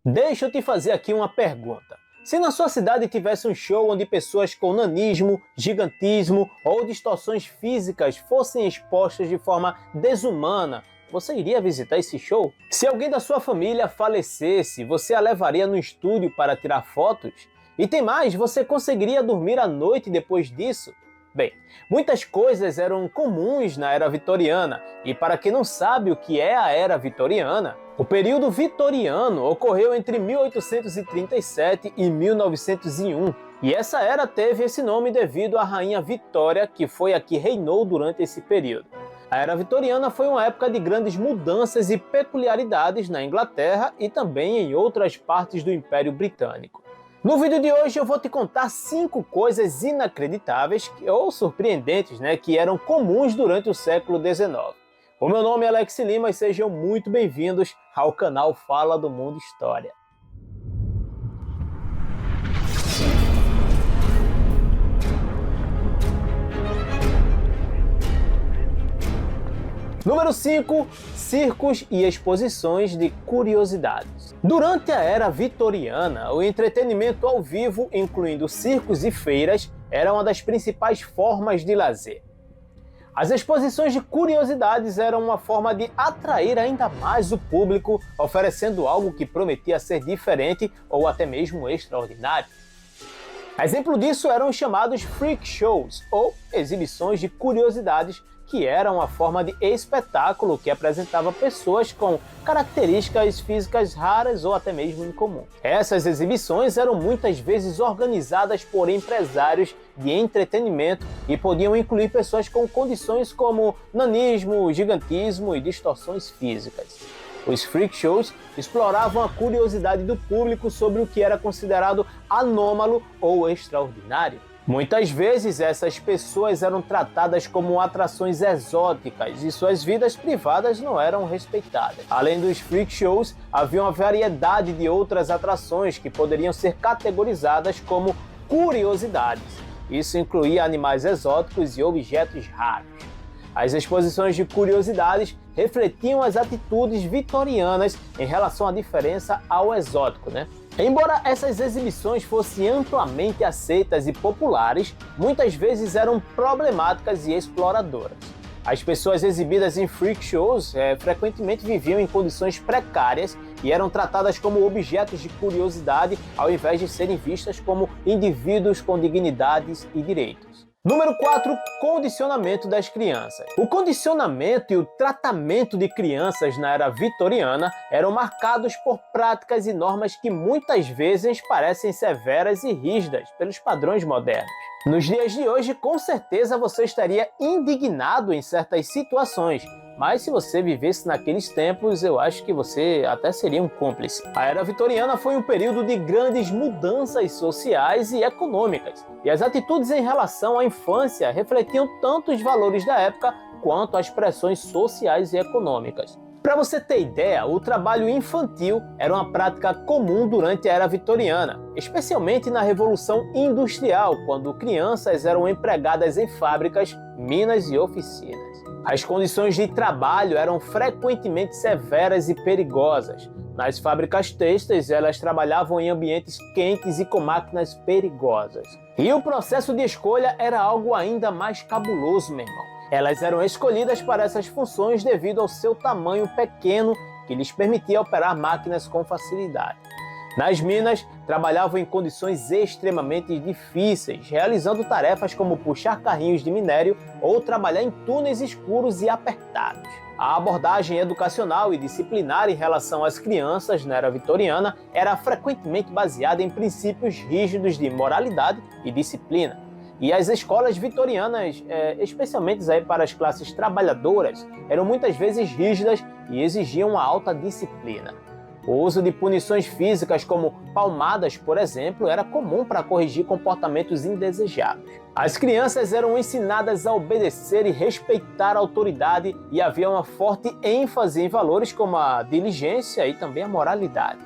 Deixa eu te fazer aqui uma pergunta. Se na sua cidade tivesse um show onde pessoas com nanismo, gigantismo ou distorções físicas fossem expostas de forma desumana, você iria visitar esse show? Se alguém da sua família falecesse, você a levaria no estúdio para tirar fotos? E tem mais, você conseguiria dormir à noite depois disso? Bem, muitas coisas eram comuns na Era Vitoriana, e para quem não sabe o que é a Era Vitoriana, o período vitoriano ocorreu entre 1837 e 1901, e essa era teve esse nome devido à rainha Vitória, que foi a que reinou durante esse período. A Era Vitoriana foi uma época de grandes mudanças e peculiaridades na Inglaterra e também em outras partes do Império Britânico. No vídeo de hoje eu vou te contar 5 coisas inacreditáveis ou surpreendentes, que eram comuns durante o século XIX. O meu nome é Alex Lima e sejam muito bem-vindos ao canal Fala do Mundo História. Número 5. Circos e exposições de curiosidades. Durante a Era Vitoriana, o entretenimento ao vivo, incluindo circos e feiras, era uma das principais formas de lazer. As exposições de curiosidades eram uma forma de atrair ainda mais o público, oferecendo algo que prometia ser diferente ou até mesmo extraordinário. Exemplo disso eram os chamados freak shows, ou exibições de curiosidades, que era uma forma de espetáculo que apresentava pessoas com características físicas raras ou até mesmo incomuns. Essas exibições eram muitas vezes organizadas por empresários de entretenimento e podiam incluir pessoas com condições como nanismo, gigantismo e distorções físicas. Os freak shows exploravam a curiosidade do público sobre o que era considerado anômalo ou extraordinário. Muitas vezes essas pessoas eram tratadas como atrações exóticas e suas vidas privadas não eram respeitadas. Além dos freak shows, havia uma variedade de outras atrações que poderiam ser categorizadas como curiosidades. Isso incluía animais exóticos e objetos raros. As exposições de curiosidades refletiam as atitudes vitorianas em relação à diferença ao exótico, Embora essas exibições fossem amplamente aceitas e populares, muitas vezes eram problemáticas e exploradoras. As pessoas exibidas em freak shows frequentemente viviam em condições precárias e eram tratadas como objetos de curiosidade ao invés de serem vistas como indivíduos com dignidades e direitos. Número 4. Condicionamento das crianças. O condicionamento e o tratamento de crianças na Era Vitoriana eram marcados por práticas e normas que muitas vezes parecem severas e rígidas pelos padrões modernos. Nos dias de hoje, com certeza você estaria indignado em certas situações, mas se você vivesse naqueles tempos, eu acho que você até seria um cúmplice. A Era Vitoriana foi um período de grandes mudanças sociais e econômicas, e as atitudes em relação à infância refletiam tanto os valores da época quanto as pressões sociais e econômicas. Para você ter ideia, o trabalho infantil era uma prática comum durante a Era Vitoriana, especialmente na Revolução Industrial, quando crianças eram empregadas em fábricas, minas e oficinas. As condições de trabalho eram frequentemente severas e perigosas. Nas fábricas têxteis, elas trabalhavam em ambientes quentes e com máquinas perigosas. E o processo de escolha era algo ainda mais cabuloso, meu irmão. Elas eram escolhidas para essas funções devido ao seu tamanho pequeno, que lhes permitia operar máquinas com facilidade. Nas minas, trabalhavam em condições extremamente difíceis, realizando tarefas como puxar carrinhos de minério ou trabalhar em túneis escuros e apertados. A abordagem educacional e disciplinar em relação às crianças na Era Vitoriana era frequentemente baseada em princípios rígidos de moralidade e disciplina. E as escolas vitorianas, especialmente para as classes trabalhadoras, eram muitas vezes rígidas e exigiam uma alta disciplina. O uso de punições físicas como palmadas, por exemplo, era comum para corrigir comportamentos indesejados. As crianças eram ensinadas a obedecer e respeitar a autoridade e havia uma forte ênfase em valores como a diligência e também a moralidade.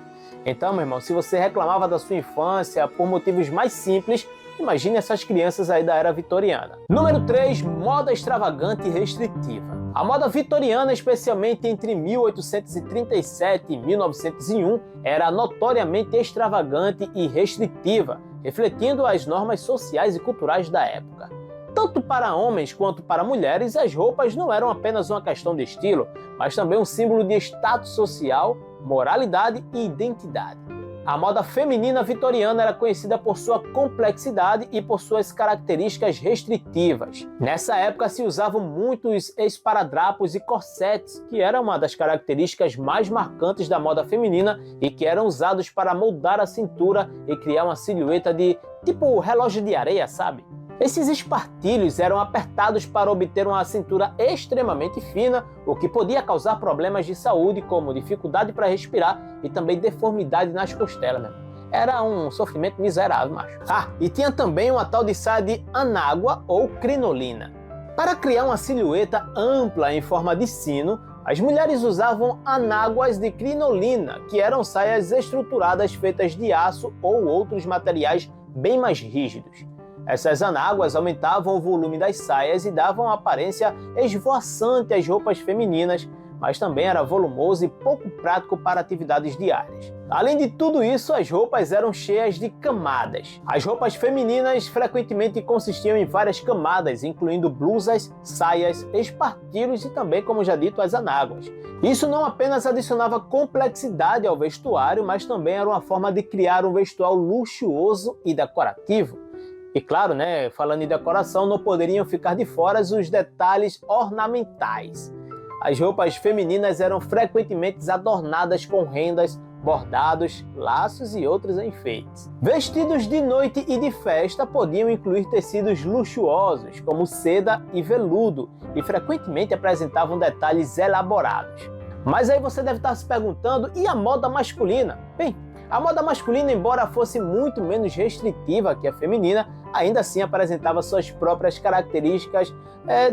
Então, meu irmão, se você reclamava da sua infância por motivos mais simples, imagine essas crianças aí da Era Vitoriana. Número 3. Moda extravagante e restritiva. A moda vitoriana, especialmente entre 1837 e 1901, era notoriamente extravagante e restritiva, refletindo as normas sociais e culturais da época. Tanto para homens quanto para mulheres, as roupas não eram apenas uma questão de estilo, mas também um símbolo de status social, moralidade e identidade. A moda feminina vitoriana era conhecida por sua complexidade e por suas características restritivas. Nessa época se usavam muitos esparadrapos e corsetes, que era uma das características mais marcantes da moda feminina e que eram usados para moldar a cintura e criar uma silhueta de tipo relógio de areia, sabe? Esses espartilhos eram apertados para obter uma cintura extremamente fina, o que podia causar problemas de saúde, como dificuldade para respirar e também deformidade nas costelas, né? Era um sofrimento miserável, macho. E tinha também uma tal de saia de anágua ou crinolina. Para criar uma silhueta ampla em forma de sino, as mulheres usavam anáguas de crinolina, que eram saias estruturadas feitas de aço ou outros materiais bem mais rígidos. Essas anáguas aumentavam o volume das saias e davam uma aparência esvoaçante às roupas femininas, mas também era volumoso e pouco prático para atividades diárias. Além de tudo isso, as roupas eram cheias de camadas. As roupas femininas frequentemente consistiam em várias camadas, incluindo blusas, saias, espartilhos e também, como já dito, as anáguas. Isso não apenas adicionava complexidade ao vestuário, mas também era uma forma de criar um vestuário luxuoso e decorativo. E claro, né, falando em decoração, não poderiam ficar de fora os detalhes ornamentais. As roupas femininas eram frequentemente adornadas com rendas, bordados, laços e outros enfeites. Vestidos de noite e de festa podiam incluir tecidos luxuosos, como seda e veludo, e frequentemente apresentavam detalhes elaborados. Mas aí você deve estar se perguntando, e a moda masculina? Bem, a moda masculina, embora fosse muito menos restritiva que a feminina, ainda assim apresentava suas próprias características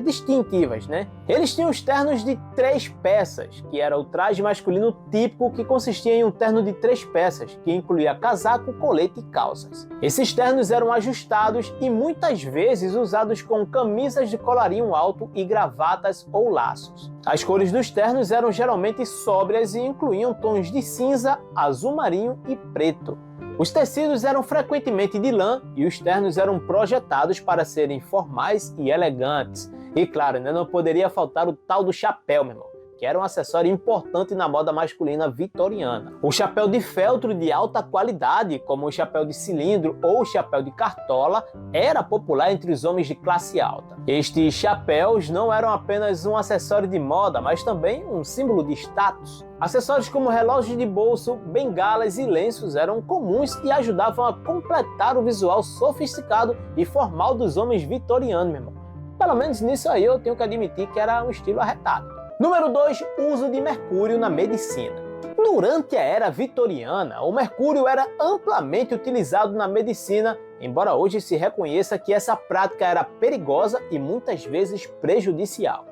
distintivas, né? Eles tinham os ternos de 3 peças, que era o traje masculino típico, que consistia em um terno de 3 peças, que incluía casaco, colete e calças. Esses ternos eram ajustados e muitas vezes usados com camisas de colarinho alto e gravatas ou laços. As cores dos ternos eram geralmente sóbrias e incluíam tons de cinza, azul marinho e preto. Os tecidos eram frequentemente de lã e os ternos eram projetados para serem formais e elegantes. E claro, ainda não poderia faltar o tal do chapéu, meu irmão, que era um acessório importante na moda masculina vitoriana. O chapéu de feltro de alta qualidade, como o chapéu de cilindro ou o chapéu de cartola, era popular entre os homens de classe alta. Estes chapéus não eram apenas um acessório de moda, mas também um símbolo de status. Acessórios como relógios de bolso, bengalas e lenços eram comuns e ajudavam a completar o visual sofisticado e formal dos homens vitorianos, meu irmão. Pelo menos nisso aí eu tenho que admitir que era um estilo arretado. Número 2, uso de mercúrio na medicina. Durante a era vitoriana, o mercúrio era amplamente utilizado na medicina, embora hoje se reconheça que essa prática era perigosa e muitas vezes prejudicial.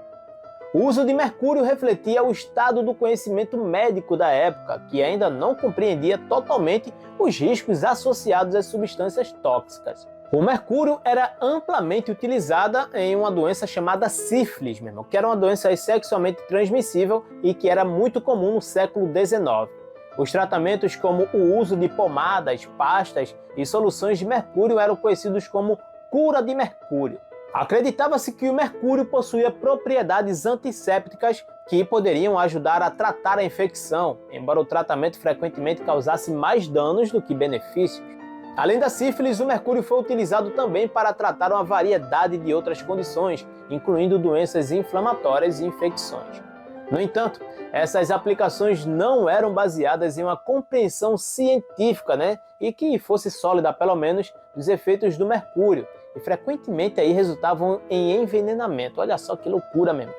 O uso de mercúrio refletia o estado do conhecimento médico da época, que ainda não compreendia totalmente os riscos associados às substâncias tóxicas. O mercúrio era amplamente utilizada em uma doença chamada sífilis, mesmo, que era uma doença sexualmente transmissível e que era muito comum no século XIX. Os tratamentos como o uso de pomadas, pastas e soluções de mercúrio eram conhecidos como cura de mercúrio. Acreditava-se que o mercúrio possuía propriedades antissépticas que poderiam ajudar a tratar a infecção, embora o tratamento frequentemente causasse mais danos do que benefícios. Além da sífilis, o mercúrio foi utilizado também para tratar uma variedade de outras condições, incluindo doenças inflamatórias e infecções. No entanto, essas aplicações não eram baseadas em uma compreensão científica, e que fosse sólida, pelo menos, dos efeitos do mercúrio, e frequentemente aí resultavam em envenenamento. Olha só que loucura mesmo.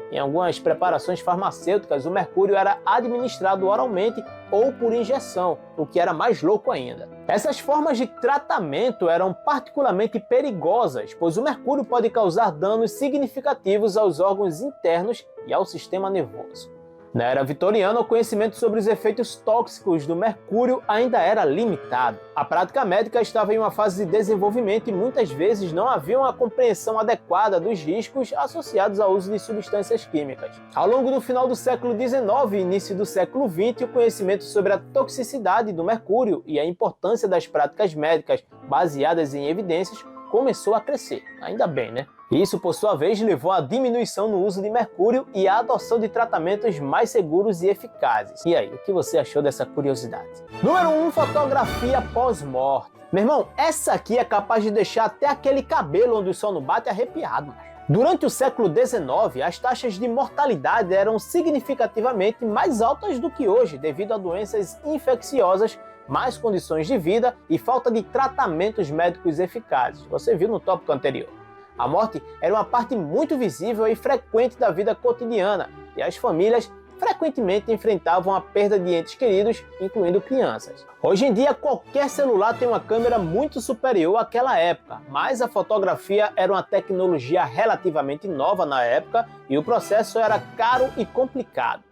Em algumas preparações farmacêuticas, o mercúrio era administrado oralmente ou por injeção, o que era mais louco ainda. Essas formas de tratamento eram particularmente perigosas, pois o mercúrio pode causar danos significativos aos órgãos internos e ao sistema nervoso. Na era vitoriana, o conhecimento sobre os efeitos tóxicos do mercúrio ainda era limitado. A prática médica estava em uma fase de desenvolvimento e muitas vezes não havia uma compreensão adequada dos riscos associados ao uso de substâncias químicas. Ao longo do final do século XIX e início do século XX, o conhecimento sobre a toxicidade do mercúrio e a importância das práticas médicas baseadas em evidências começou a crescer. Ainda bem, né? Isso, por sua vez, levou à diminuição no uso de mercúrio e à adoção de tratamentos mais seguros e eficazes. E aí, o que você achou dessa curiosidade? Número 1, fotografia pós-morte. Meu irmão, essa aqui é capaz de deixar até aquele cabelo onde o sol não bate arrepiado. Durante o século XIX, as taxas de mortalidade eram significativamente mais altas do que hoje, devido a doenças infecciosas, más condições de vida e falta de tratamentos médicos eficazes. Você viu no tópico anterior. A morte era uma parte muito visível e frequente da vida cotidiana, e as famílias frequentemente enfrentavam a perda de entes queridos, incluindo crianças. Hoje em dia, qualquer celular tem uma câmera muito superior àquela época, mas a fotografia era uma tecnologia relativamente nova na época e o processo era caro e complicado.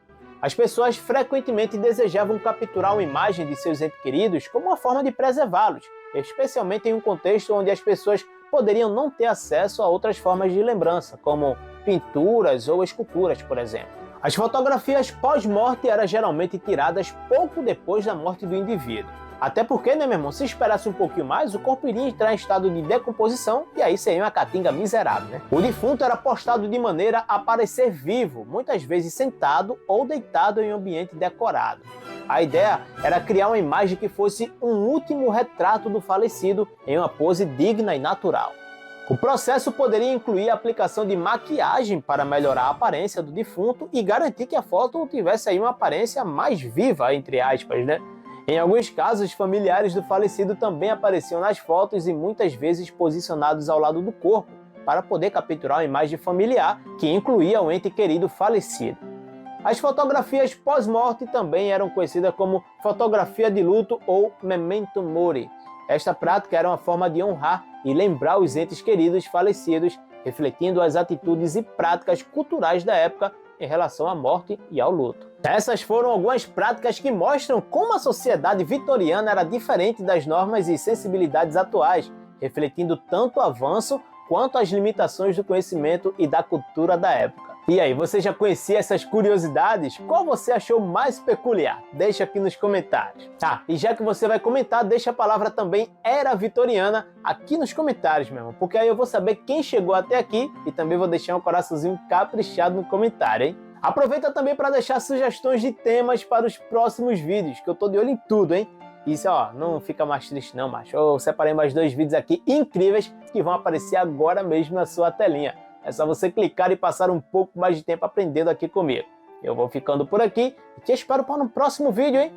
As pessoas frequentemente desejavam capturar uma imagem de seus entes queridos como uma forma de preservá-los, especialmente em um contexto onde as pessoas poderiam não ter acesso a outras formas de lembrança, como pinturas ou esculturas, por exemplo. As fotografias pós-morte eram geralmente tiradas pouco depois da morte do indivíduo. Até porque, né, meu irmão, se esperasse um pouquinho mais, o corpo iria entrar em estado de decomposição e aí seria uma catinga miserável, né? O defunto era postado de maneira a parecer vivo, muitas vezes sentado ou deitado em um ambiente decorado. A ideia era criar uma imagem que fosse um último retrato do falecido em uma pose digna e natural. O processo poderia incluir a aplicação de maquiagem para melhorar a aparência do defunto e garantir que a foto tivesse aí uma aparência mais viva, entre aspas, né? Em alguns casos, familiares do falecido também apareciam nas fotos e muitas vezes posicionados ao lado do corpo, para poder capturar uma imagem familiar que incluía o ente querido falecido. As fotografias pós-morte também eram conhecidas como fotografia de luto ou memento mori. Esta prática era uma forma de honrar e lembrar os entes queridos falecidos, refletindo as atitudes e práticas culturais da época em relação à morte e ao luto. Essas foram algumas práticas que mostram como a sociedade vitoriana era diferente das normas e sensibilidades atuais, refletindo tanto o avanço quanto as limitações do conhecimento e da cultura da época. E aí, você já conhecia essas curiosidades? Qual você achou mais peculiar? Deixa aqui nos comentários. E já que você vai comentar, deixa a palavra também Era Vitoriana aqui nos comentários, meu irmão, porque aí eu vou saber quem chegou até aqui e também vou deixar um coraçãozinho caprichado no comentário, hein? Aproveita também para deixar sugestões de temas para os próximos vídeos, que eu tô de olho em tudo, hein? Isso, ó, não fica mais triste não, macho. Eu separei mais 2 vídeos aqui incríveis que vão aparecer agora mesmo na sua telinha. É só você clicar e passar um pouco mais de tempo aprendendo aqui comigo. Eu vou ficando por aqui e te espero para um próximo vídeo, hein?